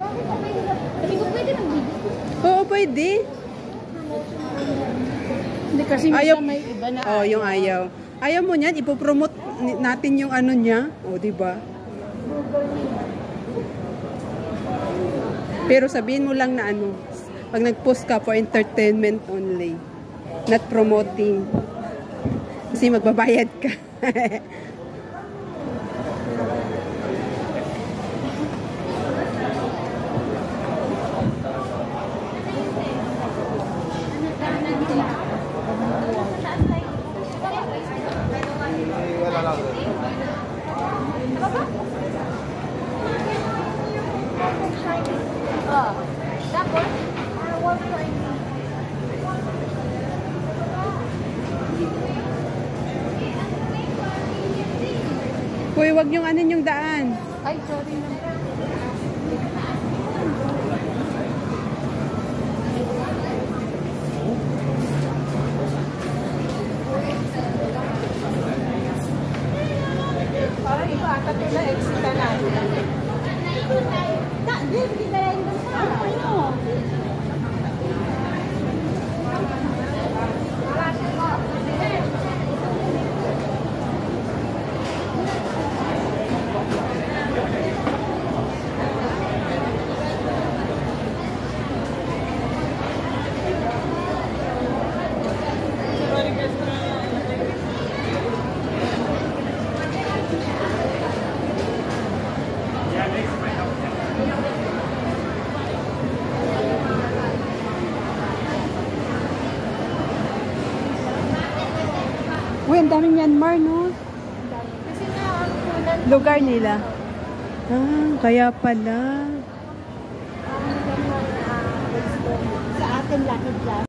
Sabi ko, pwede mag-video. Oo, pwede. Hindi kasi ayaw, may iba na oh, yung ayaw. Ayaw mo niyan, ipopromote natin yung ano niya. O, diba? Pero sabihin mo lang na ano, pag nag-post ka for entertainment only. Not promoting. Kasi magbabayad ka. Uy, wag yung ano yung daan. Ay, sorry naman. Parang iba ata ito na exit na natin. Hindi na rin doon sa ano. Uy, ang daming Myanmar, no? Kasi na ang Lugar nila. Ah, kaya pala. sa atin lakad lang.